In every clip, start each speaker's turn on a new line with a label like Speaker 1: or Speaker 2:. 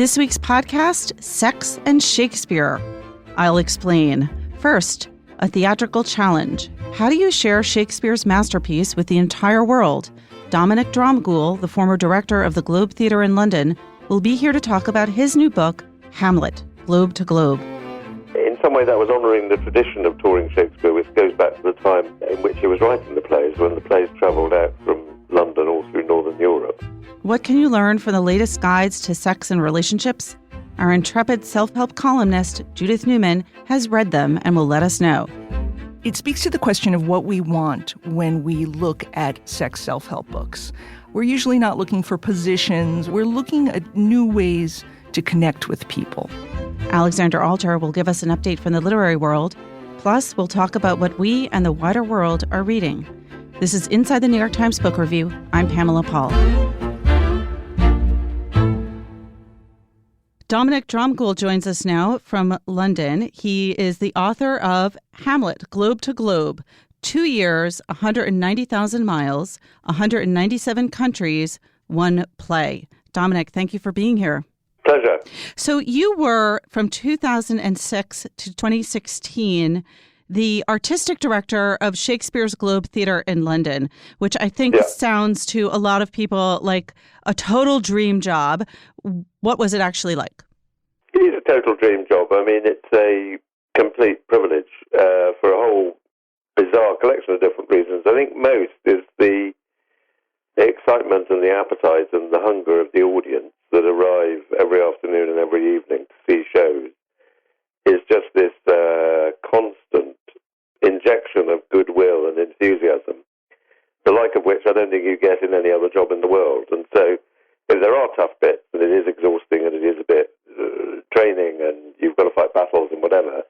Speaker 1: This week's podcast, Sex and Shakespeare. I'll explain. First, a theatrical challenge. How do you share Shakespeare's masterpiece with the entire world? Dominic Dromgoole, the former director of the Globe Theatre in London, will be here to talk about his new book, Hamlet, Globe to Globe.
Speaker 2: In some way, that was honouring the tradition of touring Shakespeare, which goes back to the time in which he was writing the plays, when the plays travelled out from London all through Northern Europe.
Speaker 1: What can you learn from the latest guides to sex and relationships? Our intrepid self-help columnist, Judith Newman, has read them and will let us know.
Speaker 3: It speaks to the question of what we want when we look at sex self-help books. We're usually not looking for positions. We're looking at new ways to connect with people.
Speaker 1: Alexander Alter will give us an update from the literary world. Plus, we'll talk about what we and the wider world are reading. This is Inside the New York Times Book Review. I'm Pamela Paul. Dominic Dromgoole joins us now from London. He is the author of Hamlet, Globe to Globe, 2 years, 190,000 miles, 197 countries, one play. Dominic, thank you for being here.
Speaker 2: Pleasure.
Speaker 1: So you were, from 2006 to 2016, the artistic director of Shakespeare's Globe Theatre in London, which I think sounds to a lot of people like a total dream job. What was it actually like?
Speaker 2: It is a total dream job. I mean, it's a complete privilege for a whole bizarre collection of different reasons. I think most is the excitement and the appetite and the hunger of the audience that arrive every afternoon and every evening to see shows. Is just this constant injection of goodwill and enthusiasm, the like of which I don't think you get in any other job in the world. And so if there are tough bits, and it is exhausting and it is a bit training and you've got to fight battles and whatever,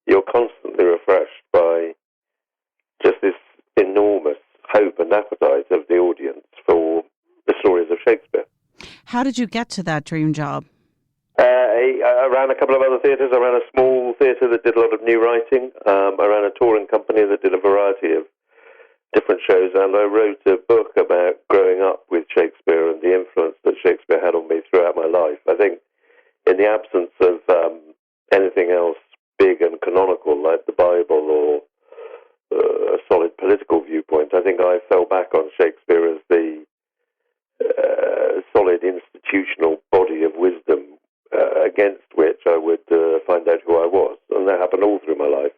Speaker 2: you're constantly refreshed by just this enormous hope and appetite of the audience for the stories of Shakespeare.
Speaker 1: How did you get to that dream job?
Speaker 2: I ran a couple of other theatres. I ran a small theatre that did a lot of new writing. I ran a touring company that did a variety of different shows, and I wrote a book about growing up with Shakespeare and the influence that Shakespeare had on me throughout my life. I think in the absence of anything else big and canonical like the Bible or a solid political viewpoint, I think I fell back on Shakespeare as the solid institutional body of wisdom against which I would find out who I was. And that happened all through my life.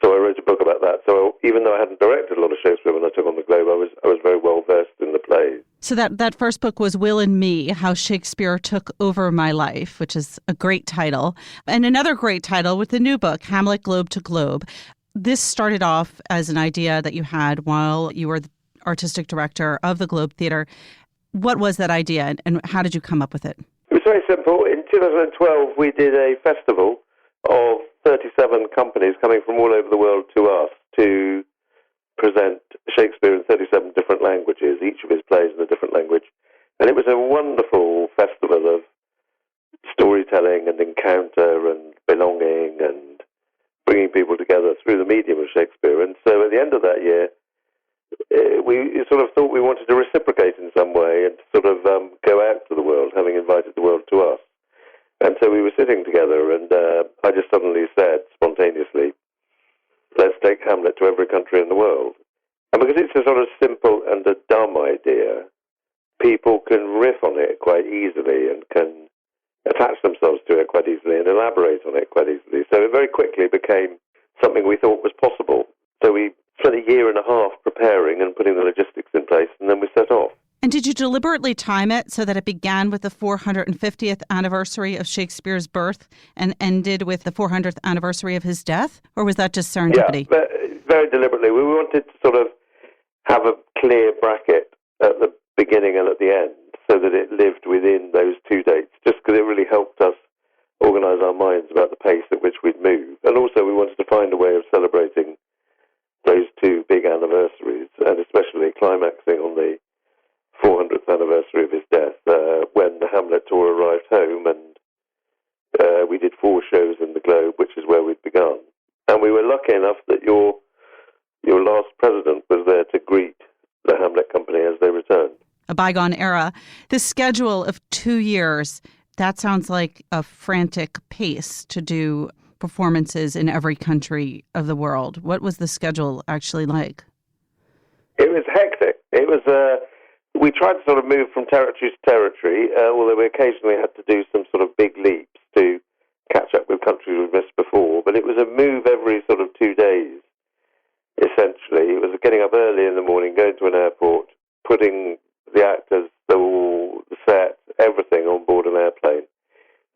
Speaker 2: So I wrote a book about that. So even though I hadn't directed a lot of Shakespeare when I took on the Globe, I was very well versed in the plays.
Speaker 1: So that first book was Will and Me, How Shakespeare Took Over My Life, which is a great title. And another great title with the new book, Hamlet, Globe to Globe. This started off as an idea that you had while you were the artistic director of the Globe Theatre. What was that idea and how did you come up with it?
Speaker 2: It was very simple. In 2012, we did a festival of 37 companies coming from all over the world to us to present Shakespeare in 37 different languages, each of his plays in a different language. And it was a wonderful festival of storytelling and encounter and belonging and bringing people together through the medium of Shakespeare. And so at the end of that year, we sort of thought we wanted to reciprocate in some way and sort of go out to the world, having invited the world to us. And so we were sitting together, and I just suddenly said, spontaneously, let's take Hamlet to every country in the world. And because it's a sort of simple and a dumb idea, people can riff on it quite easily and can attach themselves to it quite easily and elaborate on it quite easily. So it very quickly became something we thought was possible. So we spent a year and a half preparing and putting the logistics in place, and then we set off.
Speaker 1: And did you deliberately time it so that it began with the 450th anniversary of Shakespeare's birth and ended with the 400th anniversary of his death? Or was that just serendipity?
Speaker 2: Yeah, very deliberately. We wanted to sort of have a clear bracket at the beginning and at the end so that it lived within those two dates, just because it really helped us organise our minds about the pace at which we'd move. And also we wanted to find a way of celebrating those two big anniversaries, and especially climaxing on the 400th anniversary of his death, when the Hamlet tour arrived home, and we did 4 shows in the Globe, which is where we'd begun. And we were lucky enough that your last president was there to greet the Hamlet Company as they returned.
Speaker 1: A bygone era. The schedule of 2 years, That sounds like a frantic pace to do performances in every country of the world. What was the schedule actually like?
Speaker 2: It was hectic. It was. We tried to sort of move from territory to territory, although we occasionally had to do some sort of big leaps to catch up with countries we've missed before. But it was a move every sort of 2 days, essentially. It was getting up early in the morning, going to an airport, putting the actors, the set, everything on board an airplane,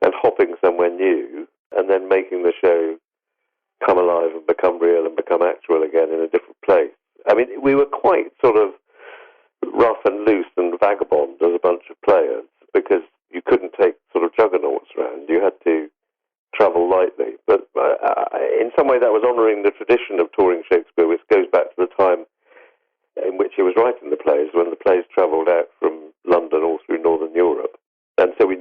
Speaker 2: and hopping somewhere new, and then making the show come alive and become real and become actual again in a different place. I mean, we were quite sort of rough and loose and vagabond as a bunch of players because you couldn't take sort of juggernauts around. You had to travel lightly. But in some way that was honouring the tradition of touring Shakespeare, which goes back to the time in which he was writing the plays, when the plays travelled out from London all through Northern Europe. And so we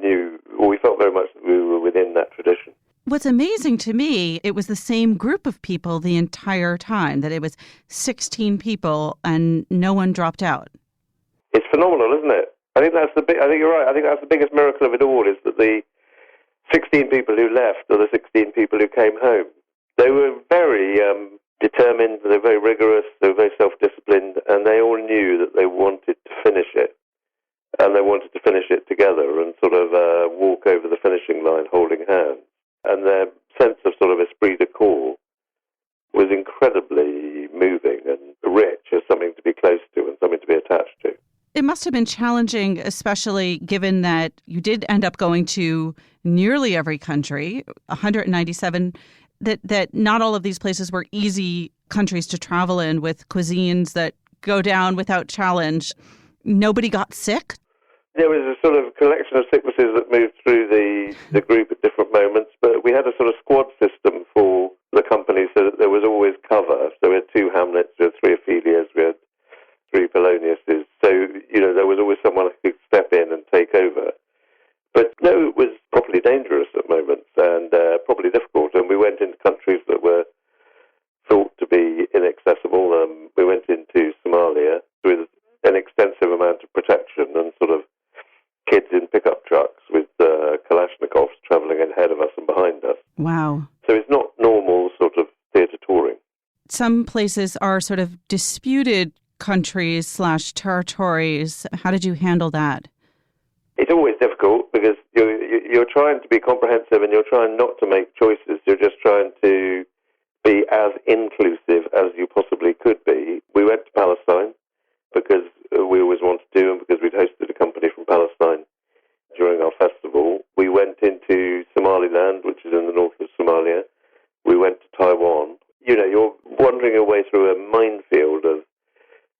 Speaker 2: felt very much that we were within that tradition.
Speaker 1: What's amazing to me, it was the same group of people the entire time, that it was 16 people and no one dropped out.
Speaker 2: It's phenomenal, isn't it? I think you're right. I think that's the biggest miracle of it all, is that the 16 people who left are the 16 people who came home. They were very determined, they were very rigorous, they were very self-disciplined, and they all knew that they wanted to finish it. And they wanted to finish it together and sort of walk over the finishing line holding hands. And their sense of sort of esprit de corps was incredibly moving and rich as something to be close to and something to be attached to.
Speaker 1: It must have been challenging, especially given that you did end up going to nearly every country, 197, that not all of these places were easy countries to travel in, with cuisines that go down without challenge. Nobody got sick?
Speaker 2: There was a sort of collection of sicknesses that moved through the group at different moments, but we had a sort of squad system for the company so that there was always cover. So we had 2 Hamlets, we had 3 Ophelias, we had 3 Poloniuses. So, there was always someone who could step in and take over. But no, it was properly dangerous at moments and properly difficult. And we went into countries that were thought to be inaccessible. We went into Somalia with an extensive amount of protection and sort of kids in pickup trucks with Kalashnikovs travelling ahead of us and behind us.
Speaker 1: Wow.
Speaker 2: So it's not normal sort of theatre touring.
Speaker 1: Some places are sort of disputed countries/territories. How did you handle that?
Speaker 2: It's always difficult because you're trying to be comprehensive and you're trying not to make choices. You're just trying to be as inclusive as you possibly could be. We went to Palestine because we always wanted to, and because we'd hosted a company from Palestine during our festival. We went into Somaliland, which is in the north of Somalia. We went to Taiwan. You're wandering your way through a minefield of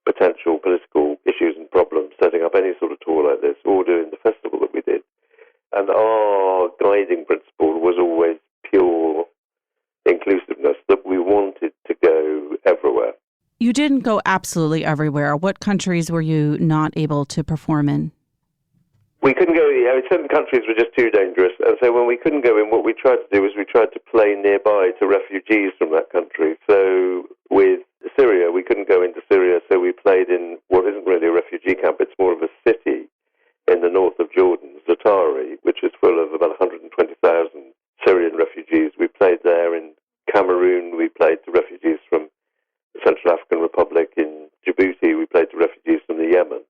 Speaker 2: potential political issues and problems, setting up any sort of tour like this, or doing the festival that we did. And our guiding principle was always pure inclusiveness, that we wanted to go everywhere.
Speaker 1: You didn't go absolutely everywhere. What countries were you not able to perform in?
Speaker 2: We couldn't go, certain countries were just too dangerous. And so when we couldn't go in, what we tried to do was we tried to play nearby to refugees from that country. So with Syria, we couldn't go into Syria, so we played in what isn't really a refugee camp. It's more of a city in the north of Jordan, Zatari, which is full of about 120,000 Syrian refugees. We played there. In Cameroon, we played to refugees from the Central African Republic. In Djibouti, we played to refugees from the Yemen.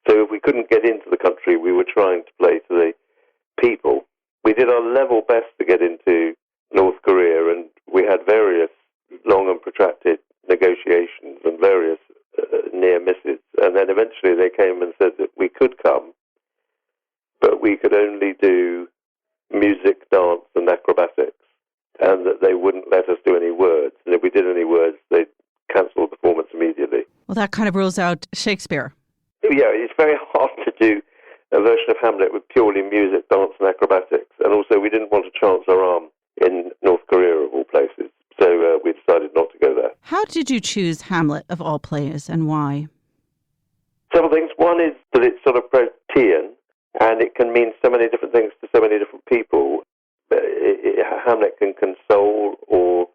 Speaker 2: So if we couldn't get into the country, we were trying to play to the people. We did our level best to get into North Korea, and we had various long and protracted negotiations and various near misses. And then eventually they came and said that we could come, but we could only do music, dance, and acrobatics, and that they wouldn't let us do any words. And if we did any words, they'd cancel the performance immediately.
Speaker 1: Well, that kind of rules out Shakespeare.
Speaker 2: Yeah, it's very hard to do a version of Hamlet with purely music, dance, and acrobatics. And also, we didn't want to chance our arm in North Korea, of all places. So we decided not to go there.
Speaker 1: How did you choose Hamlet, of all plays, and why?
Speaker 2: Several things. One is that it's sort of protean, and it can mean so many different things to so many different people. Hamlet can console, or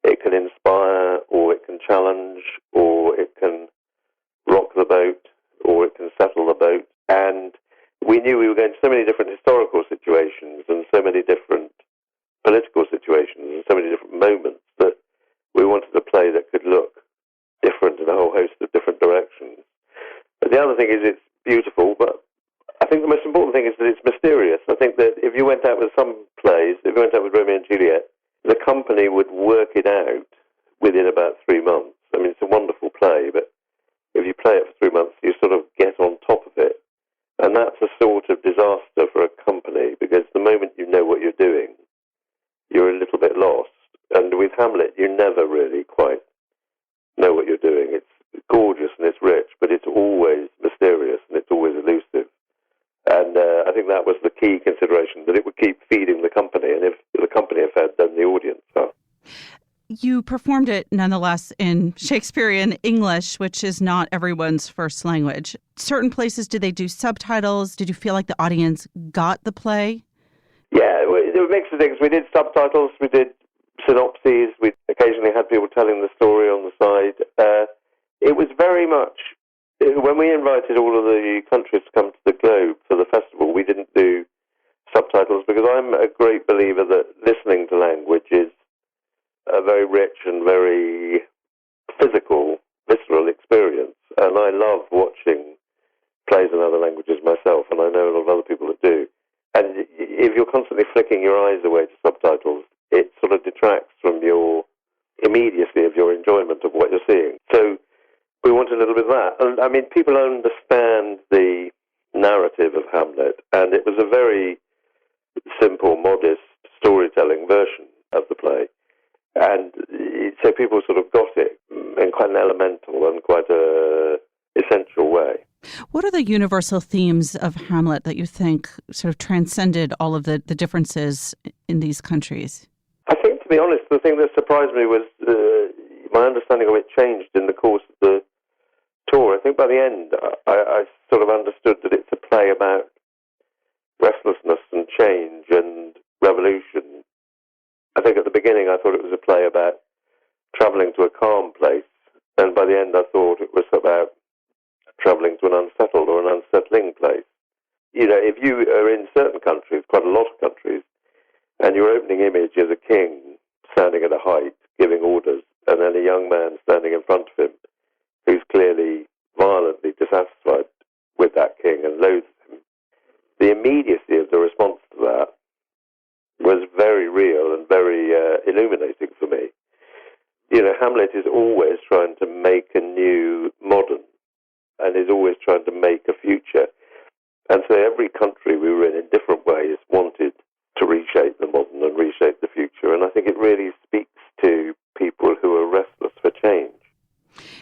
Speaker 2: it can inspire, or it can challenge, or it can rock the boat, or it can settle the boat. And we knew we were going to so many different historical situations and so many different political situations and so many different moments that we wanted a play that could look different in a whole host of different directions. But the other thing is it's beautiful, but I think the most important thing is that it's mysterious. I think that if you went out with some plays, if you went out with Romeo and Juliet, the company would work it out within about 3 months. I mean, it's a wonderful play, but if you play it for 3 months, you sort of get on top of it. And that's a sort of disaster for a company, because the moment you know what you're doing, you're a little bit lost. And with Hamlet, you never really quite know what you're doing. It's gorgeous and it's rich, but it's always mysterious and it's always elusive. And I think that was the key consideration, that it would keep feeding the company, and if the company are fed, then the audience are.
Speaker 1: You performed it nonetheless in Shakespearean English, which is not everyone's first language. Certain places, did they do subtitles? Did you feel like the audience got the play?
Speaker 2: Yeah, there were a mix of things. We did subtitles, we did synopses, we occasionally had people telling the story on the side. It was very much, when we invited all of the countries to come to the Globe for the festival, we didn't do subtitles, because I'm a great believer that listening to language is a very rich and very physical, visceral experience. And I love watching plays in other languages myself, and I know a lot of other people that do. And if you're constantly flicking your eyes away to subtitles, it sort of detracts from your immediacy of your enjoyment of what you're seeing. So we want a little bit of that. And I mean, people understand the narrative of Hamlet, and it was a very simple, modest storytelling version of the play. And so people sort of got it in quite an elemental and quite a essential way.
Speaker 1: What are the universal themes of Hamlet that you think sort of transcended all of the differences in these countries?
Speaker 2: I think, to be honest, the thing that surprised me was my understanding of it changed in the course of the tour. I think by the end, I sort of understood that it's a play about restlessness and change and revolution. I think at the beginning I thought it was a play about travelling to a calm place, and by the end I thought it was about travelling to an unsettled or an unsettling place. You know, if you are in certain countries, quite a lot of countries, and your opening image is a king standing at a height giving orders, and then a young man standing in front of him who's clearly violently dissatisfied with that king and loathes him, the immediacy of the response to that was very real and very illuminating for me. You know, Hamlet is always trying to make a new modern, and is always trying to make a future. And so every country we were in different ways wanted to reshape the modern and reshape the future. And I think it really speaks to people who are restless for change.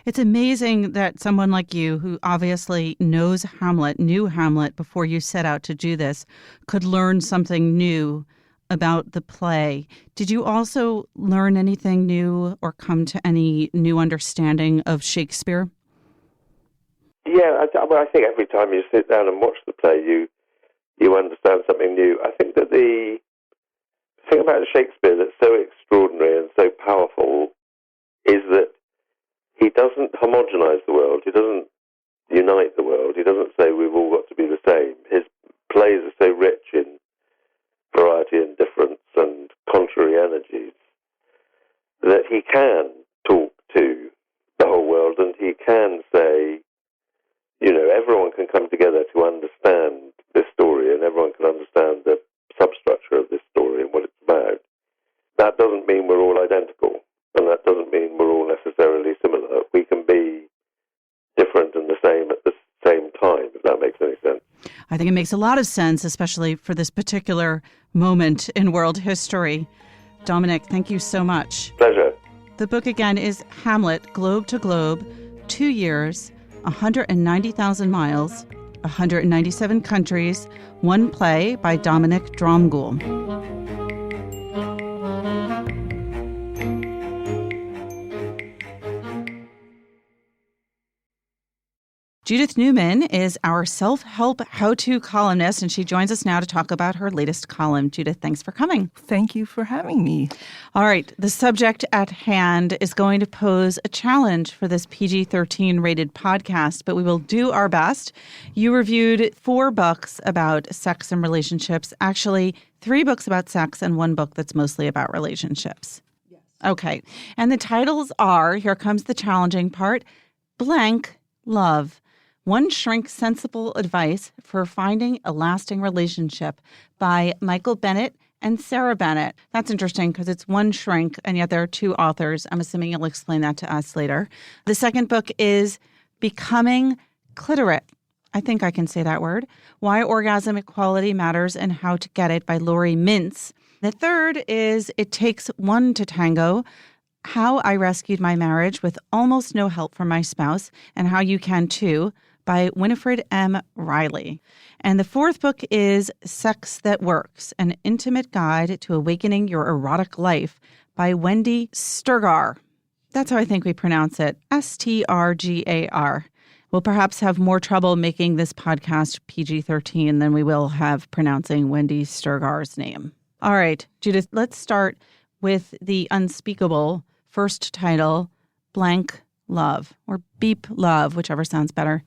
Speaker 1: It's amazing that someone like you, who obviously knows Hamlet, knew Hamlet before you set out to do this, could learn something new about the play. Did you also learn anything new or come to any new understanding of Shakespeare?
Speaker 2: Yeah, I think every time you sit down and watch the play, you understand something new. I think that the thing about Shakespeare that's so extraordinary and so powerful is that he doesn't homogenize the world. He doesn't unite the world. He doesn't say we've all got to be the same. His plays are so rich in variety and difference and contrary energies that he can talk to the whole world, and he can say, you know, everyone can come together to understand this story, and everyone can understand the substructure of this story and what it's about. That doesn't mean we're all identical, and that doesn't mean we're all necessarily similar. We can be different and the same at the same time, if that makes any sense.
Speaker 1: I think it makes a lot of sense, especially for this particular moment in world history. Dominic, thank you so much.
Speaker 2: Pleasure.
Speaker 1: The book again is Hamlet, Globe to Globe, 2 years, 190,000 miles, 197 countries, one play by Dominic Dromgoole. Judith Newman is our self-help how-to columnist, and she joins us now to talk about her latest column. Judith, thanks for coming.
Speaker 3: Thank you for having me.
Speaker 1: All right, the subject at hand is going to pose a challenge for this PG-13 rated podcast, but we will do our best. You reviewed 4 books about sex and relationships, actually 3 books about sex and 1 book that's mostly about relationships. Yes. Okay, and the titles are, here comes the challenging part, Blank Love. One Shrink Sensible Advice for Finding a Lasting Relationship by Michael Bennett and Sarah Bennett. That's interesting because it's one shrink, and yet there are 2 authors. I'm assuming you'll explain that to us later. The second book is Becoming Clitorate. I think I can say that word. Why Orgasm Equality Matters and How to Get It by Lori Mintz. The third is It Takes One to Tango, How I Rescued My Marriage with Almost No Help from My Spouse and How You Can Too, by Winifred M. Riley. And the 4th book is Sex That Works, An Intimate Guide to Awakening Your Erotic Life by Wendy Sturgar. That's how I think we pronounce it, Strgar. We'll perhaps have more trouble making this podcast PG-13 than we will have pronouncing Wendy Sturgar's name. All right, Judith, let's start with the unspeakable first title, Blank Love, or Beep Love, whichever sounds better.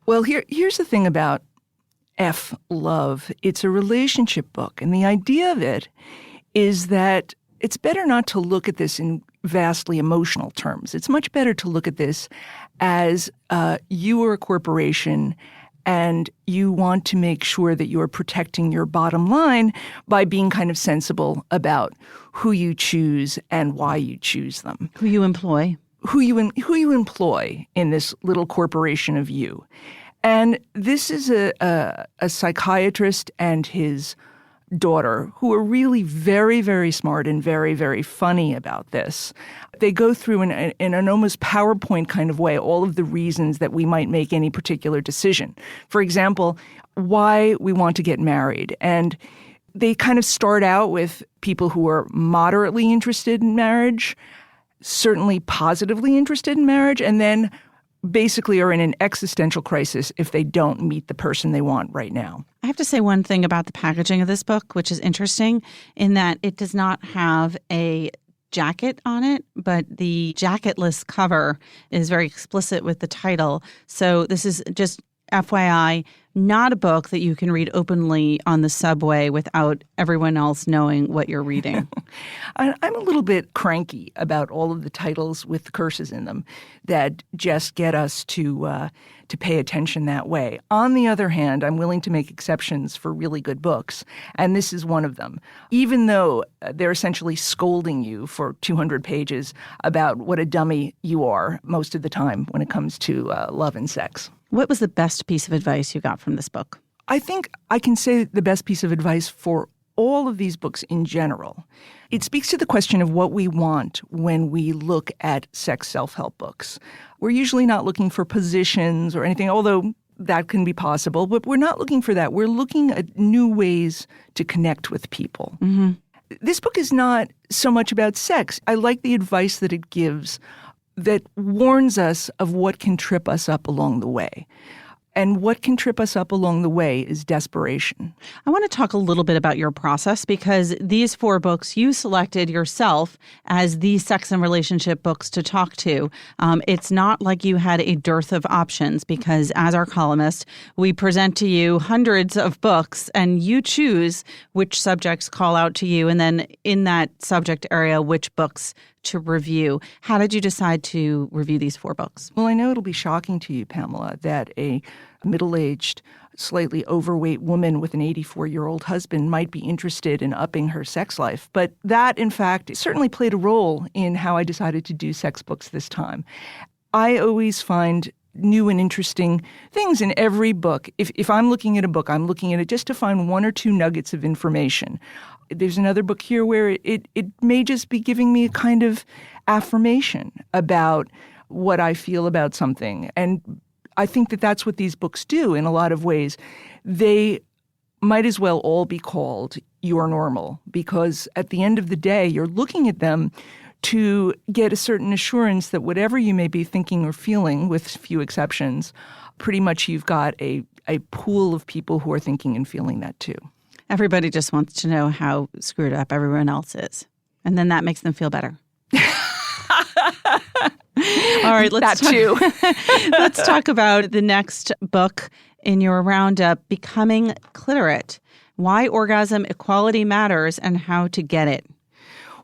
Speaker 3: Well, here's the thing about F Love. It's a relationship book, and the idea of it is that it's better not to look at this in vastly emotional terms. It's much better to look at this as you are a corporation and you want to make sure that you're protecting your bottom line by being kind of sensible about who you choose and why you choose them.
Speaker 1: Who you employ.
Speaker 3: Who you employ in this little corporation of you. And this is a psychiatrist and his daughter who are really very, very smart and very, very funny about this. They go through in an almost PowerPoint kind of way all of the reasons that we might make any particular decision. For example, why we want to get married. And they kind of start out with people who are moderately interested in marriage, certainly positively interested in marriage, and then basically are in an existential crisis if they don't meet the person they want right now.
Speaker 1: I have to say one thing about the packaging of this book, which is interesting, in that it does not have a jacket on it, but the jacketless cover is very explicit with the title. So this is just FYI, not a book that you can read openly on the subway without everyone else knowing what you're reading.
Speaker 3: I'm a little bit cranky about all of the titles with curses in them that just get us to pay attention that way. On the other hand, I'm willing to make exceptions for really good books, and this is one of them. Even though they're essentially scolding you for 200 pages about what a dummy you are most of the time when it comes to love and sex.
Speaker 1: What was the best piece of advice you got from this book?
Speaker 3: I think I can say the best piece of advice for all of these books in general. It speaks to the question of what we want when we look at sex self-help books. We're usually not looking for positions or anything, although that can be possible, but we're not looking for that. We're looking at new ways to connect with people. Mm-hmm. This book is not so much about sex. I like the advice that it gives that warns us of what can trip us up along the way. And what can trip us up along the way is desperation.
Speaker 1: I want to talk a little bit about your process because these 4 books you selected yourself as the sex and relationship books to talk to. It's not like you had a dearth of options because as our columnist, we present to you hundreds of books and you choose which subjects call out to you and then in that subject area, which books to review. How did you decide to review these 4 books?
Speaker 3: Well, I know it'll be shocking to you, Pamela, that a middle-aged, slightly overweight woman with an 84-year-old husband might be interested in upping her sex life. But that, in fact, certainly played a role in how I decided to do sex books this time. I always find new and interesting things in every book. If I'm looking at a book, I'm looking at it just to find 1 or 2 nuggets of information. There's another book here where it may just be giving me a kind of affirmation about what I feel about something. And I think that that's what these books do in a lot of ways. They might as well all be called You're Normal, because at the end of the day, you're looking at them to get a certain assurance that whatever you may be thinking or feeling, with few exceptions, pretty much you've got a pool of people who are thinking and feeling that too.
Speaker 1: Everybody just wants to know how screwed up everyone else is. And then that makes them feel better. All right, let's talk about the next book in your roundup, Becoming Clitorate: Why Orgasm Equality Matters and How to Get It.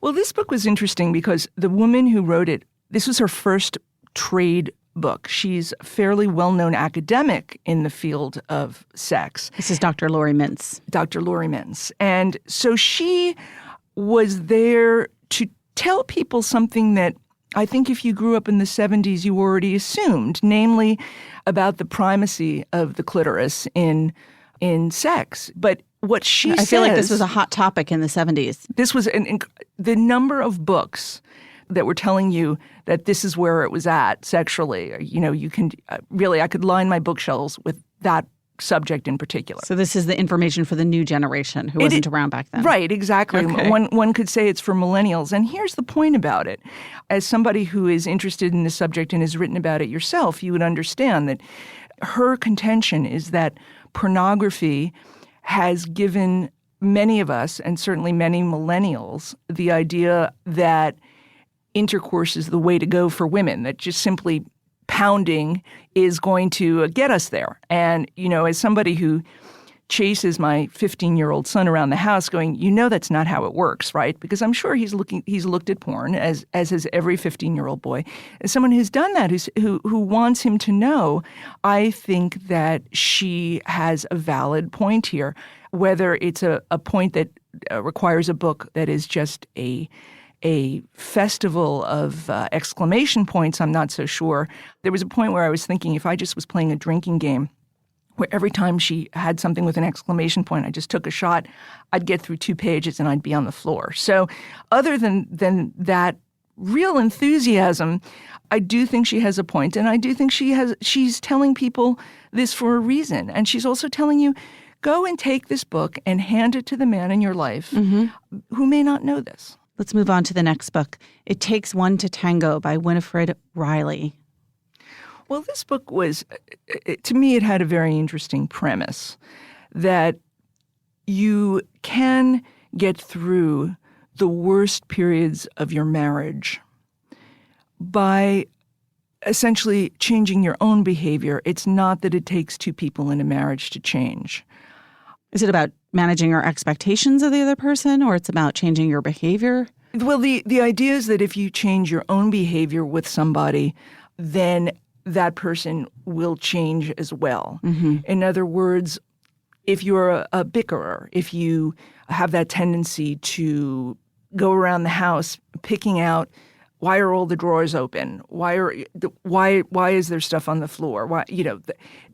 Speaker 3: Well, this book was interesting because the woman who wrote it, this was her first trade book. She's a fairly well-known academic in the field of sex.
Speaker 1: This is Dr. Lori Mintz.
Speaker 3: Dr. Lori Mintz. And so she was there to tell people something that I think if you grew up in the 70s, you already assumed, namely about the primacy of the clitoris in sex. But what she says...
Speaker 1: I feel like this was a hot topic in the 70s.
Speaker 3: This was the number of books that were telling you that this is where it was at sexually. You know, you can really, I could line my bookshelves with that subject in particular.
Speaker 1: So this is the information for the new generation who wasn't around back then.
Speaker 3: Right, exactly.
Speaker 1: Okay.
Speaker 3: One could say it's for millennials. And here's the point about it. As somebody who is interested in this subject and has written about it yourself, you would understand that her contention is that pornography has given many of us, and certainly many millennials, the idea that intercourse is the way to go for women, that just simply pounding is going to get us there. And, you know, as somebody who chases my 15-year-old son around the house going, you know that's not how it works, right? Because I'm sure he's looked at porn, as has every 15-year-old boy. As someone who's done that, who wants him to know, I think that she has a valid point here. Whether it's a point that requires a book that is just a festival of exclamation points, I'm not so sure. There was a point where I was thinking if I just was playing a drinking game where every time she had something with an exclamation point, I just took a shot, I'd get through 2 pages and I'd be on the floor. So other than that real enthusiasm, I do think she has a point, and I do think she's telling people this for a reason. And she's also telling you, go and take this book and hand it to the man in your life who may not know this.
Speaker 1: Let's move on to the next book. It Takes One to Tango by Winifred Riley.
Speaker 3: Well, this book was, to me, it had a very interesting premise that you can get through the worst periods of your marriage by essentially changing your own behavior. It's not that it takes two people in a marriage to change.
Speaker 1: Is it about managing your expectations of the other person, or it's about changing your behavior?
Speaker 3: Well, the idea is that if you change your own behavior with somebody, then that person will change as well. Mm-hmm. In other words, if you're a bickerer, if you have that tendency to go around the house picking out, why are all the drawers open? Why is there stuff on the floor? Why,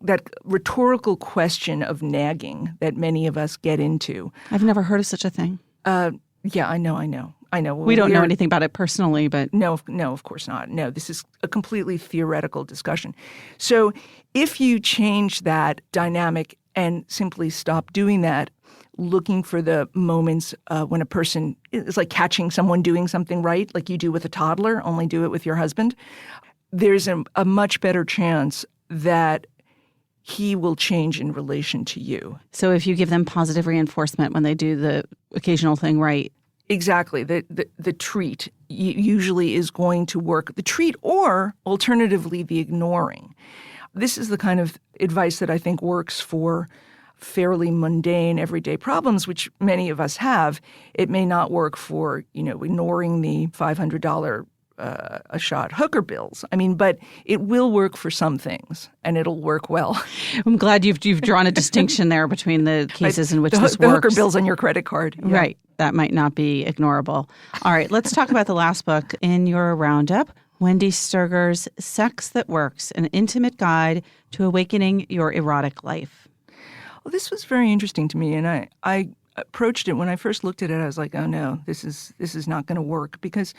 Speaker 3: that rhetorical question of nagging that many of us get into.
Speaker 1: I've never heard of such a thing.
Speaker 3: Yeah, I know. Well,
Speaker 1: we don't know anything about it personally, but...
Speaker 3: No, of course not. No, this is a completely theoretical discussion. So if you change that dynamic and simply stop doing that, looking for the moments when a person is like catching someone doing something right, like you do with a toddler, only do it with your husband, there's a much better chance that he will change in relation to you.
Speaker 1: So if you give them positive reinforcement when they do the occasional thing right.
Speaker 3: Exactly. The treat usually is going to work. The treat, or alternatively, the ignoring. This is the kind of advice that I think works for fairly mundane everyday problems, which many of us have. It may not work for, ignoring the $500 a shot hooker bills. I mean, but it will work for some things, and it'll work well.
Speaker 1: I'm glad you've drawn a distinction there between the cases in which this works.
Speaker 3: The hooker bills on your credit card.
Speaker 1: Yeah. Right. That might not be ignorable. All right, let's talk about the last book in your roundup, Wendy Sturger's Sex That Works, an intimate guide to awakening your erotic life.
Speaker 3: Well, this was very interesting to me, and approached it, when I first looked at it, I was like, oh no, this is not going to work, because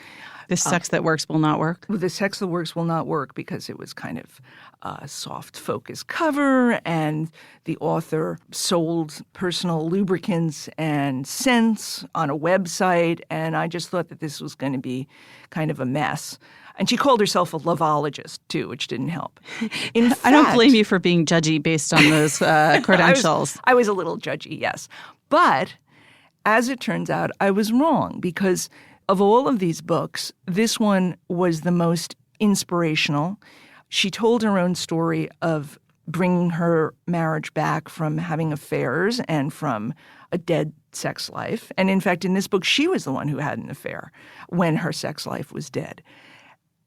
Speaker 1: The sex that works will not work.
Speaker 3: the sex that works will not work, because it was kind of a soft focus cover, and the author sold personal lubricants and scents on a website, and I just thought that this was going to be kind of a mess. And she called herself a lovologist, too, which didn't help. In fact,
Speaker 1: I don't blame you for being judgy based on those credentials.
Speaker 3: I was a little judgy, yes. But as it turns out, I was wrong, because of all of these books, this one was the most inspirational. She told her own story of bringing her marriage back from having affairs and from a dead sex life. And in fact, in this book, she was the one who had an affair when her sex life was dead.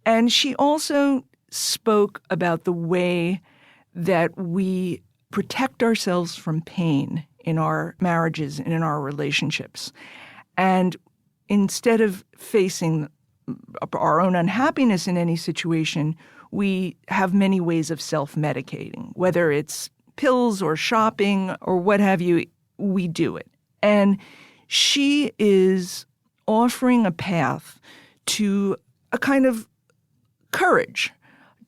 Speaker 3: And she also spoke about the way that we protect ourselves from pain in our marriages and in our relationships. And instead of facing our own unhappiness in any situation, we have many ways of self-medicating, whether it's pills or shopping or what have you, we do it. And she is offering a path to a kind of courage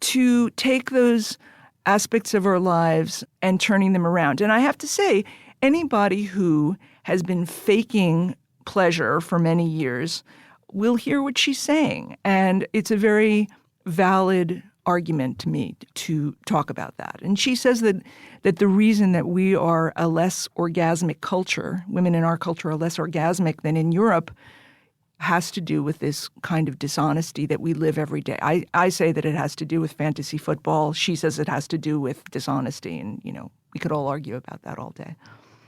Speaker 3: to take those aspects of our lives and turning them around. And I have to say, anybody who has been faking pleasure for many years will hear what she's saying. And it's a very valid argument to me to talk about that. And she says that the reason that we are a less orgasmic culture, women in our culture are less orgasmic than in Europe, has to do with this kind of dishonesty that we live every day. I say that it has to do with fantasy football. She says it has to do with dishonesty. And, we could all argue about that all day.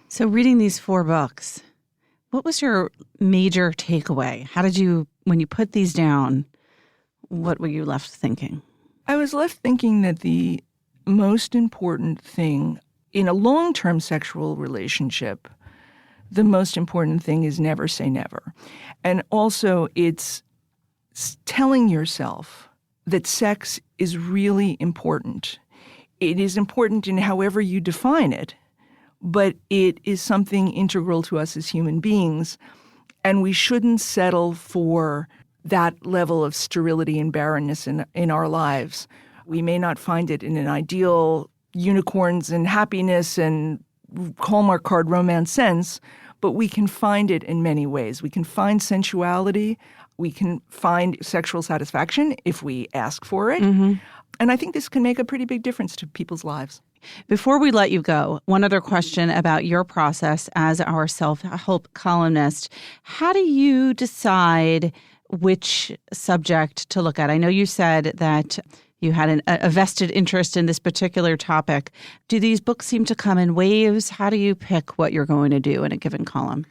Speaker 1: So reading these 4 books, what was your major takeaway? How did you, when you put these down, what were you left thinking?
Speaker 3: I was left thinking that the most important thing in a long-term sexual relationship, the most important thing is never say never. And also it's telling yourself that sex is really important. It is important in however you define it, but it is something integral to us as human beings, and we shouldn't settle for that level of sterility and barrenness in our lives. We may not find it in an ideal unicorns and happiness and Hallmark card romance sense, but we can find it in many ways. We can find sensuality. We can find sexual satisfaction if we ask for it. Mm-hmm. And I think this can make a pretty big difference to people's lives.
Speaker 1: Before we let you go, one other question about your process as our self-help columnist. How do you decide which subject to look at? I know you said that you had a vested interest in this particular topic. Do these books seem to come in waves? How do you pick what you're going to do in a given column?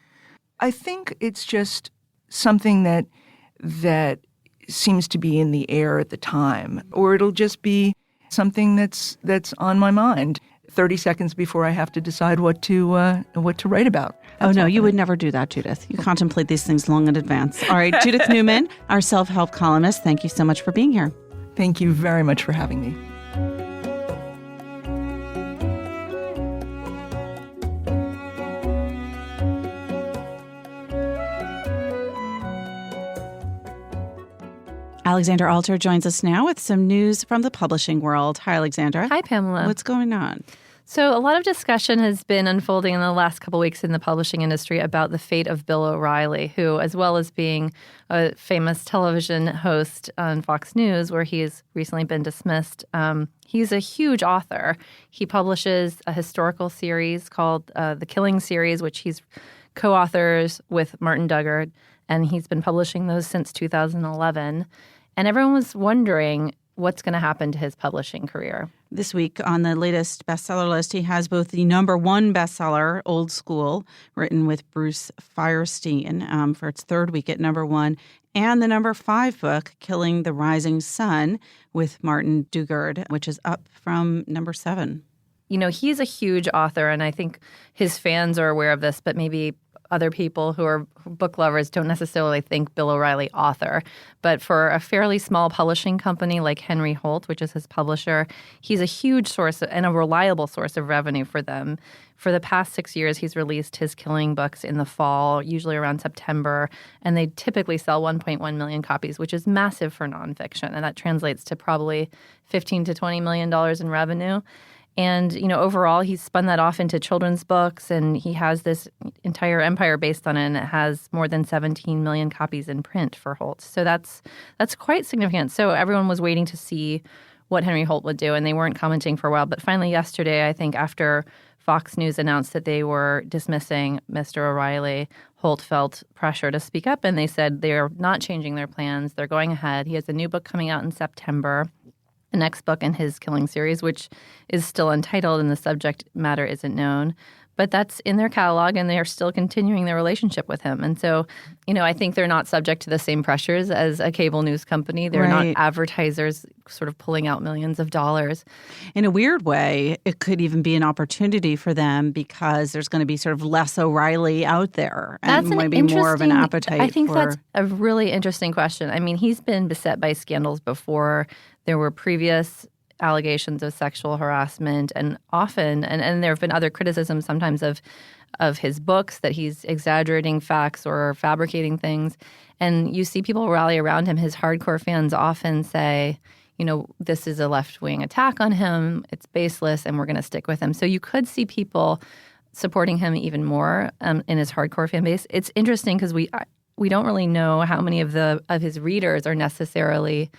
Speaker 3: I think it's just something that seems to be in the air at the time, or it'll just be something that's on my mind 30 seconds before I have to decide what to write about.
Speaker 1: That's no, you would never do that, Judith. You contemplate these things long in advance. All right, Judith Newman, our self-help columnist, thank you so much for being here.
Speaker 3: Thank you very much for having me.
Speaker 1: Alexandra Alter joins us now with some news from the publishing world. Hi, Alexandra.
Speaker 4: Hi, Pamela.
Speaker 1: What's going on?
Speaker 4: So a lot of discussion has been unfolding in the last couple of weeks in the publishing industry about the fate of Bill O'Reilly, who, as well as being a famous television host on Fox News, where he has recently been dismissed, he's a huge author. He publishes a historical series called The Killing Series, which he's co-authors with Martin Dugard, and he's been publishing those since 2011. And everyone was wondering what's going to happen to his publishing career.
Speaker 1: This week on the latest bestseller list, he has both the #1 bestseller, Old School, written with Bruce Firestein for its 3rd week at #1, and the #5 book, Killing the Rising Sun, with Martin Dugard, which is up from #7.
Speaker 4: You know, he's a huge author, and I think his fans are aware of this, but maybe other people who are book lovers don't necessarily think Bill O'Reilly author. But for a fairly small publishing company like Henry Holt, which is his publisher, he's a huge source and a reliable source of revenue for them. For the past 6 years, he's released his Killing books in the fall, usually around September, and they typically sell 1.1 million copies, which is massive for nonfiction, and that translates to probably $15 to $20 million in revenue. And, overall, he's spun that off into children's books, and he has this entire empire based on it, and it has more than 17 million copies in print for Holt. So that's quite significant. So everyone was waiting to see what Henry Holt would do, and they weren't commenting for a while. But finally yesterday, I think after Fox News announced that they were dismissing Mr. O'Reilly, Holt felt pressure to speak up, and they said they're not changing their plans. They're going ahead. He has a new book coming out in September, the next book in his Killing series, which is still untitled and the subject matter isn't known. But that's in their catalog, and they are still continuing their relationship with him. And so, I think they're not subject to the same pressures as a cable news company. They're not advertisers sort of pulling out millions of dollars.
Speaker 1: In a weird way, it could even be an opportunity for them because there's going to be sort of less O'Reilly out there. And
Speaker 4: That's
Speaker 1: maybe more of an appetite
Speaker 4: I think that's a really interesting question. I mean, he's been beset by scandals before. There were previous allegations of sexual harassment, and often, and there have been other criticisms sometimes of his books, that he's exaggerating facts or fabricating things. And you see people rally around him. His hardcore fans often say, this is a left-wing attack on him, it's baseless, and we're going to stick with him. So you could see people supporting him even more in his hardcore fan base. It's interesting because we don't really know how many of his readers are necessarily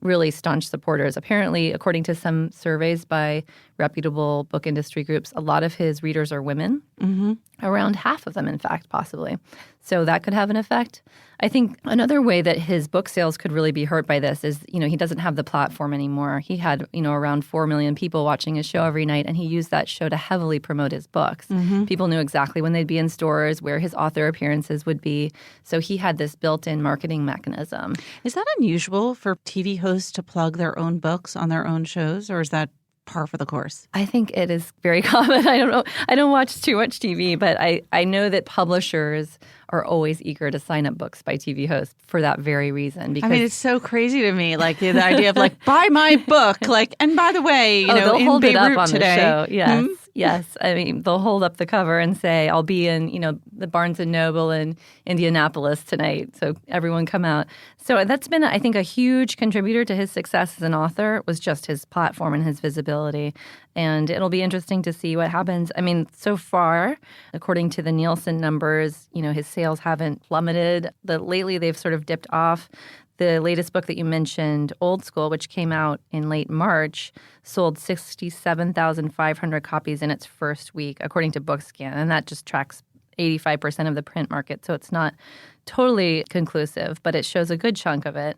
Speaker 4: really staunch supporters. Apparently, according to some surveys by reputable book industry groups, a lot of his readers are women. Mm-hmm. Around half of them, in fact, possibly. So that could have an effect. I think another way that his book sales could really be hurt by this is, he doesn't have the platform anymore. He had, around 4 million people watching his show every night, and he used that show to heavily promote his books. Mm-hmm. People knew exactly when they'd be in stores, where his author appearances would be. So he had this built-in marketing mechanism.
Speaker 1: Is that unusual for TV hosts to plug their own books on their own shows, or is that par for the course?
Speaker 4: I think it is very common. I don't know. I don't watch too much TV, but I know that publishers are always eager to sign up books by TV hosts for that very reason. Because
Speaker 1: it's so crazy to me, like the idea of buy my book, and by the way,
Speaker 4: they'll
Speaker 1: in
Speaker 4: hold
Speaker 1: Beirut
Speaker 4: it up on
Speaker 1: today.
Speaker 4: The show. Yes.
Speaker 1: Mm-hmm.
Speaker 4: Yes. I mean, they'll hold up the cover and say, I'll be in, the Barnes & Noble in Indianapolis tonight. So everyone come out. So that's been, I think, a huge contributor to his success as an author was just his platform and his visibility. And it'll be interesting to see what happens. I mean, so far, according to the Nielsen numbers, his sales haven't plummeted. Lately, they've sort of dipped off. The latest book that you mentioned, Old School, which came out in late March, sold 67,500 copies in its first week, according to BookScan. And that just tracks 85% of the print market. So it's not totally conclusive, but it shows a good chunk of it.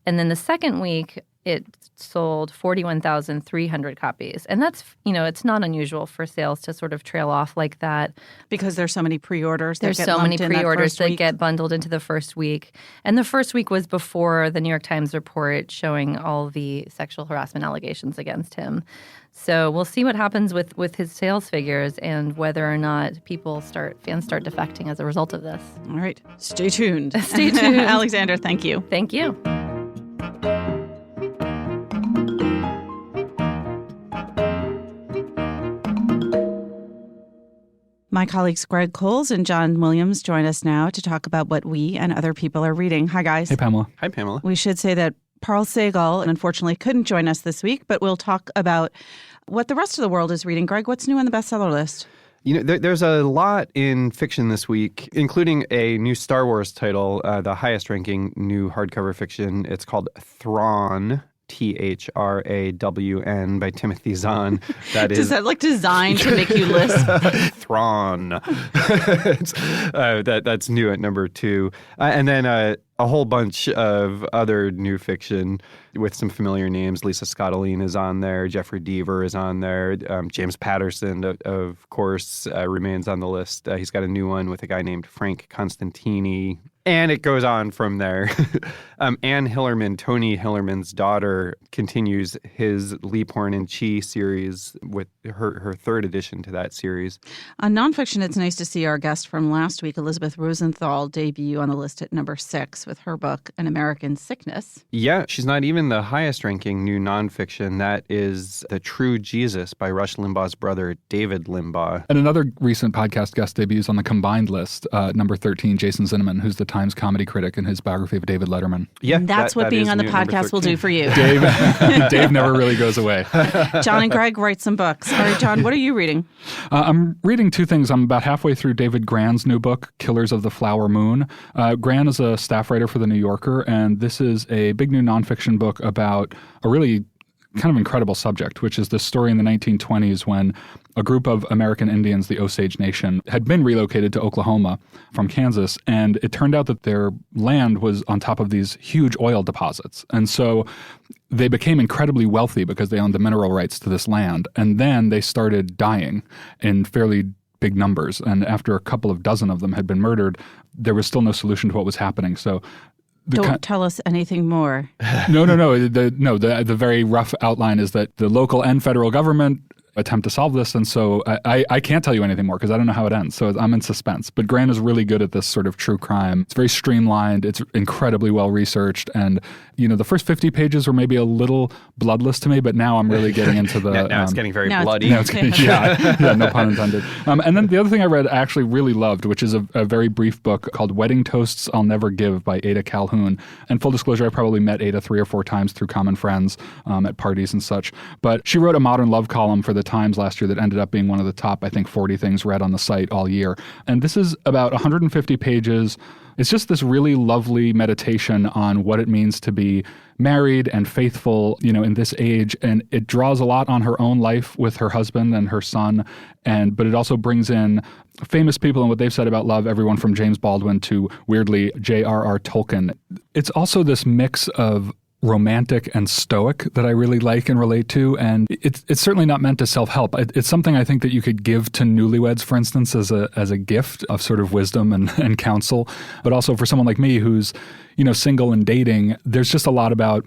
Speaker 4: And then the second week, it sold 41,300 copies. And that's, it's not unusual for sales to sort of trail off like that.
Speaker 1: Because there's so many pre-orders.
Speaker 4: There's so many pre-orders that get bundled into the first week. And the first week was before the New York Times report showing all the sexual harassment allegations against him. So we'll see what happens with his sales figures and whether or not fans start defecting as a result of this.
Speaker 1: All right. Stay tuned.
Speaker 4: Stay tuned.
Speaker 1: Alexandra, thank you.
Speaker 4: Thank you.
Speaker 1: My colleagues Greg Coles and John Williams join us now to talk about what we and other people are reading. Hi, guys.
Speaker 5: Hey, Pamela.
Speaker 6: Hi, Pamela.
Speaker 1: We should say that Parl Segal unfortunately couldn't join us this week, but we'll talk about what the rest of the world is reading. Greg, what's new on the bestseller list?
Speaker 6: There's a lot in fiction this week, including a new Star Wars title, the highest-ranking new hardcover fiction. It's called Thrawn. Thrawn by Timothy Zahn.
Speaker 1: Does that look designed to make you lisp?
Speaker 6: Thrawn. That's new at number 2. And then a whole bunch of other new fiction with some familiar names. Lisa Scottolene is on there. Jeffrey Deaver is on there. James Patterson, of course, remains on the list. He's got a new one with a guy named Frank Constantini. And it goes on from there. Anne Hillerman, Tony Hillerman's daughter, continues his Leaphorn and Chi series with her third addition to that series.
Speaker 1: On nonfiction, it's nice to see our guest from last week, Elizabeth Rosenthal, debut on the list at number 6 with her book, An American Sickness.
Speaker 6: Yeah, she's not even the highest-ranking new nonfiction. That is The True Jesus by Rush Limbaugh's brother, David Limbaugh.
Speaker 5: And another recent podcast guest debuts on the combined list, number 13, Jason Zinnemann, who's the Times comedy critic in his biography of David Letterman.
Speaker 6: Yeah,
Speaker 1: that's what being on the podcast will do for you.
Speaker 5: Dave never really goes away.
Speaker 1: John and Greg write some books. All right, John, what are you reading?
Speaker 5: I'm reading two things. I'm about halfway through David Gran's new book, Killers of the Flower Moon. Gran is a staff writer for The New Yorker, and this is a big new nonfiction book about a really kind of incredible subject, which is this story in the 1920s when a group of American Indians, the Osage Nation, had been relocated to Oklahoma from Kansas, and it turned out that their land was on top of these huge oil deposits. And so they became incredibly wealthy because they owned the mineral rights to this land. And then they started dying in fairly big numbers. And after a couple of dozen of them had been murdered, there was still no solution to what was happening. So
Speaker 1: Don't tell us anything more.
Speaker 5: No. The very rough outline is that the local and federal government attempt to solve this, and so I can't tell you anything more because I don't know how it ends. So I'm in suspense. But Gran is really good at this sort of true crime. It's very streamlined. It's incredibly well researched, and the first 50 pages were maybe a little bloodless to me, but now I'm really getting into the.
Speaker 6: now it's getting very bloody.
Speaker 5: Now it's getting, yeah, no pun intended. And then the other thing I read I actually really loved, which is a very brief book called Wedding Toasts I'll Never Give by Ada Calhoun. And full disclosure, I probably met Ada 3 or 4 times through common friends at parties and such. But she wrote a modern love column for the Times last year that ended up being one of the top, I think, 40 things read on the site all year. And this is about 150 pages. It's just this really lovely meditation on what it means to be married and faithful, in this age. And it draws a lot on her own life with her husband and her son. But it also brings in famous people and what they've said about love, everyone from James Baldwin to, weirdly, J.R.R. Tolkien. It's also this mix of romantic and stoic that I really like and relate to. And it's certainly not meant to self-help. It's something I think that you could give to newlyweds, for instance, as a gift of sort of wisdom and counsel. But also for someone like me who's, single and dating, there's just a lot about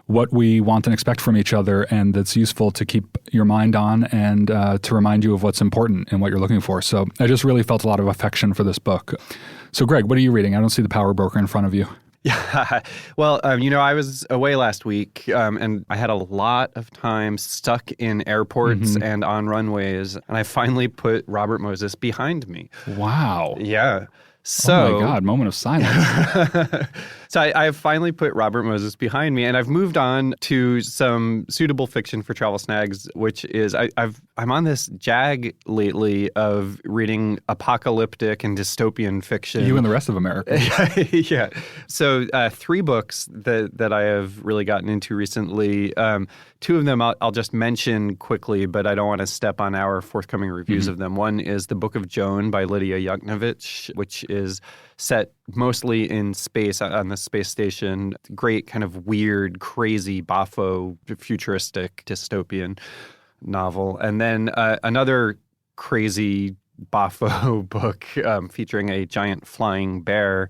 Speaker 5: what we want and expect from each other, and that's useful to keep your mind on and to remind you of what's important and what you're looking for. So I just really felt a lot of affection for this book. So Greg, what are you reading? I don't see the Power Broker in front of you.
Speaker 6: Yeah. Well, I was away last week and I had a lot of time stuck in airports and on runways. And I finally put Robert Moses behind me.
Speaker 5: Wow.
Speaker 6: Yeah. So,
Speaker 5: oh my God, moment of silence.
Speaker 6: So I have finally put Robert Moses behind me, and I've moved on to some suitable fiction for travel snags, which is I'm on this jag lately of reading apocalyptic and dystopian fiction.
Speaker 5: You and the rest of America.
Speaker 6: Yeah. So 3 books that I have really gotten into recently. 2 of them I'll just mention quickly, but I don't want to step on our forthcoming reviews of them. One is The Book of Joan by Lydia Yuknavitch, which is set mostly in space on the space station. Great kind of weird, crazy, boffo, futuristic, dystopian novel. And then another crazy boffo book featuring a giant flying bear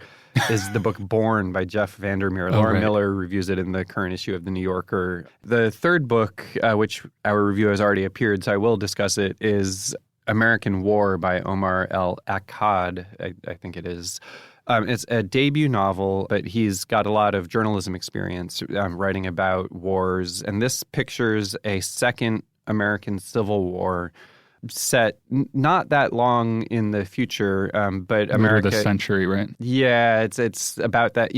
Speaker 6: is the book Born by Jeff Vandermeer. Laura Miller reviews it in the current issue of The New Yorker. The third book, which our review has already appeared, so I will discuss it, is American War by Omar El Akkad, I think it is. It's a debut novel, but he's got a lot of journalism experience writing about wars. And this pictures a second American Civil War set not that long in the future, but America.
Speaker 5: This century, right?
Speaker 6: Yeah, it's about that.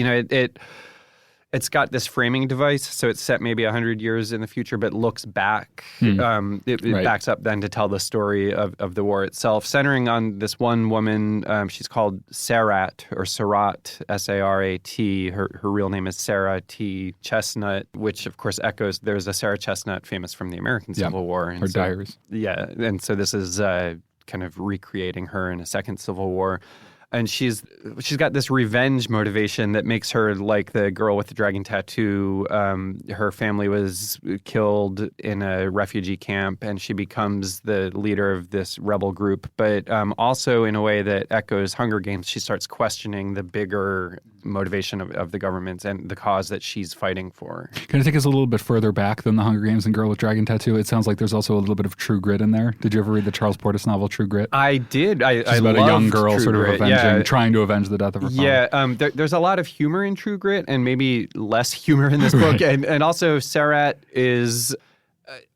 Speaker 6: It's got this framing device, so it's set maybe 100 years in the future, but looks back. It backs up then to tell the story of the war itself, centering on this one woman. She's called Sarat, or Sarat, S-A-R-A-T. Her real name is Sarah T. Chestnut, which of course echoes. There's a Sarah Chestnut famous from the American Civil War. And
Speaker 5: her diaries.
Speaker 6: Yeah, and so this is kind of recreating her in a second Civil War. And she's got this revenge motivation that makes her like the girl with the dragon tattoo. Her family was killed in a refugee camp, and she becomes the leader of this rebel group. But also in a way that echoes Hunger Games, she starts questioning the bigger motivation of the government and the cause that she's fighting for.
Speaker 5: Can I take us a little bit further back than the Hunger Games and Girl with Dragon Tattoo? It sounds like there's also a little bit of True Grit in there. Did you ever read the Charles Portis novel True Grit?
Speaker 6: I did. It's
Speaker 5: about a young girl
Speaker 6: True
Speaker 5: sort of
Speaker 6: Grit.
Speaker 5: trying to avenge the death of her father.
Speaker 6: Yeah, there's a lot of humor in True Grit and maybe less humor in this book. And also Sarat is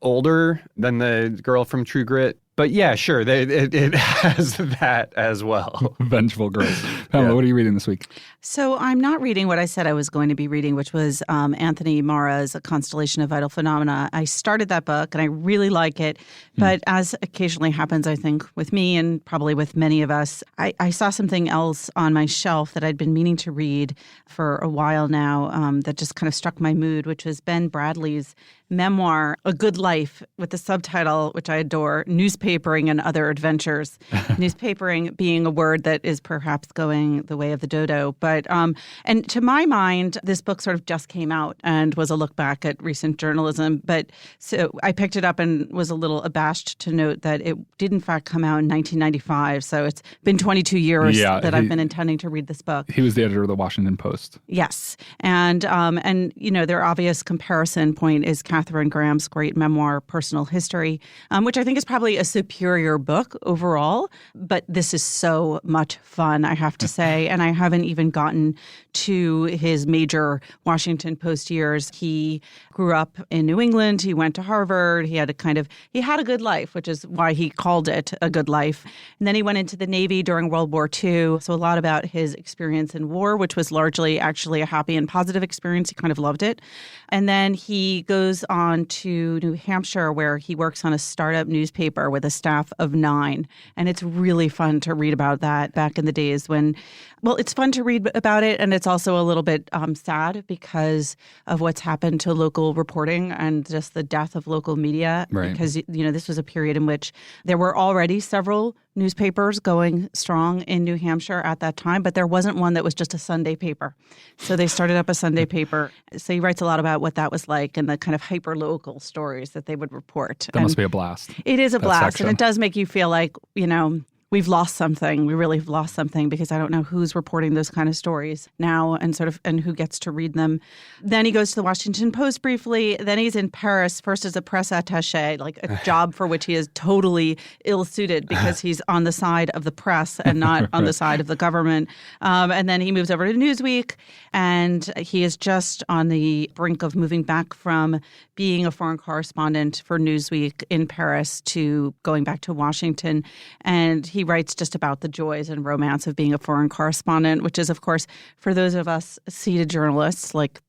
Speaker 6: older than the girl from True Grit. But yeah, sure, it has that as well.
Speaker 5: Vengeful girls. Pamela, what are you reading this week?
Speaker 1: So I'm not reading what I said I was going to be reading, which was Anthony Mara's A Constellation of Vital Phenomena. I started that book, and I really like it. But as occasionally happens, I think, with me and probably with many of us, I saw something else on my shelf that I'd been meaning to read for a while now that just kind of struck my mood, which was Ben Bradley's memoir, A Good Life, with the subtitle, which I adore, Newspapering and Other Adventures. Newspapering being a word that is perhaps going the way of the dodo. But and to my mind, this book sort of just came out and was a look back at recent journalism. But so I picked it up and was a little abashed to note that it did in fact come out in 1995. So it's been 22 years that I've been intending to read this book.
Speaker 5: He was the editor of the Washington Post.
Speaker 1: Yes. And you know, their obvious comparison point is Catherine Graham's great memoir, Personal History, which I think is probably a superior book overall. But this is so much fun, I have to say. And I haven't even gotten to his major Washington Post years. He grew up in New England. He went to Harvard. He had a good life, which is why he called it A Good Life. And then he went into the Navy during World War II. So a lot about his experience in war, which was largely actually a happy and positive experience. He kind of loved it. And then he goes on to New Hampshire, where he works on a startup newspaper with a staff of 9. And it's really fun to read about that back in the days when, well, it's fun to read about it. And it's also a little bit sad because of what's happened to local reporting and just the death of local media.
Speaker 5: Right.
Speaker 1: Because, you know, this was a period in which there were already several newspapers going strong in New Hampshire at that time, but there wasn't one that was just a Sunday paper. So they started up a Sunday paper. So he writes a lot about what that was like and the kind of hyper-local stories that they would report.
Speaker 5: That must be a blast.
Speaker 1: It is a blast.
Speaker 5: Section.
Speaker 1: And it does make you feel like, you know, we've lost something. We really have lost something because I don't know who's reporting those kind of stories now and who gets to read them. Then he goes to the Washington Post briefly. Then he's in Paris, first as a press attaché, like a job for which he is totally ill-suited because he's on the side of the press and not on the side of the government. And then he moves over to Newsweek, and he is just on the brink of moving back from being a foreign correspondent for Newsweek in Paris to going back to Washington. And he writes just about the joys and romance of being a foreign correspondent, which is, of course, for those of us seated journalists, like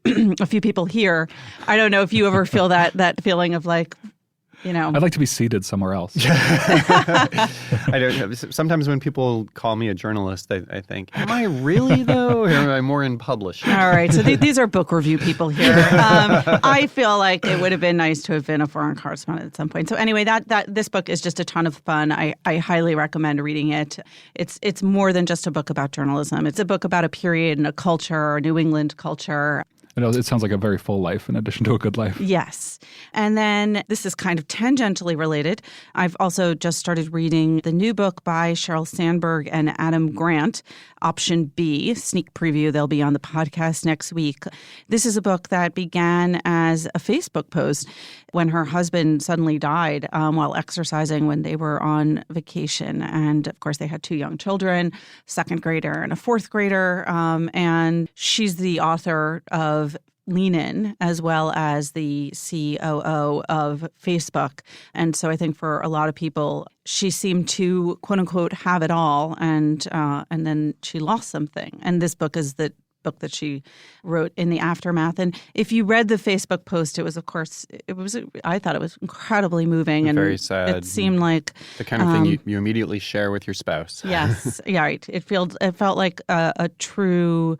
Speaker 1: a few people here, I don't know if you ever feel that feeling of like, you know.
Speaker 5: I'd like to be seated somewhere else.
Speaker 6: I don't know. Sometimes when people call me a journalist, I think, am I really, though? Or am I more in publishing?
Speaker 1: All right. So these are book review people here. I feel like it would have been nice to have been a foreign correspondent at some point. So anyway, that this book is just a ton of fun. I highly recommend reading it. It's more than just a book about journalism. It's a book about a period and a culture, New England culture.
Speaker 5: It sounds like a very full life in addition to a good life.
Speaker 1: Yes. And then this is kind of tangentially related. I've also just started reading the new book by Sheryl Sandberg and Adam Grant, Option B, sneak preview. They'll be on the podcast next week. This is a book that began as a Facebook post when her husband suddenly died while exercising when they were on vacation. And of course, they had 2 young children, second grader and a fourth grader. And she's the author of Lean In, as well as the COO of Facebook. And so I think for a lot of people, she seemed to, quote unquote, have it all. And then she lost something. And this book is the book that she wrote in the aftermath. And if you read the Facebook post, I thought it was incredibly moving. And
Speaker 6: very sad.
Speaker 1: It seemed like
Speaker 6: the kind of thing you immediately share with your spouse.
Speaker 1: Yes. Yeah, right. It felt like a true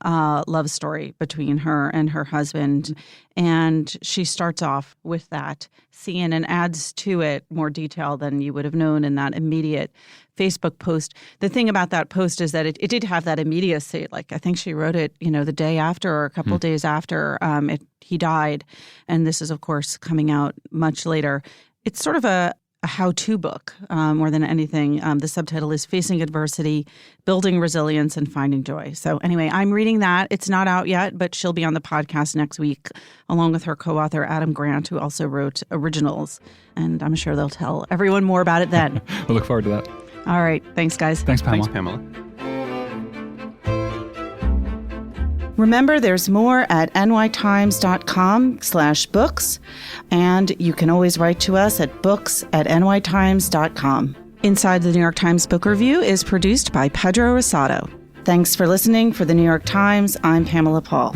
Speaker 1: love story between her and her husband. And she starts off with that scene and adds to it more detail than you would have known in that immediate Facebook post. The thing about that post is that it did have that immediacy. Like, I think she wrote it, the day after or a couple of days after he died. And this is, of course, coming out much later. It's sort of a how-to book more than anything. The subtitle is Facing Adversity, Building Resilience, and Finding Joy. So anyway, I'm reading that. It's not out yet, but she'll be on the podcast next week, along with her co-author, Adam Grant, who also wrote originals. And I'm sure they'll tell everyone more about it then.
Speaker 5: We'll look forward to that.
Speaker 1: All right. Thanks, guys.
Speaker 5: Thanks, Pamela.
Speaker 6: Thanks, Pamela.
Speaker 1: Remember, there's more at nytimes.com/books, and you can always write to us at books@nytimes.com. Inside the New York Times Book Review is produced by Pedro Rosado. Thanks for listening. For the New York Times, I'm Pamela Paul.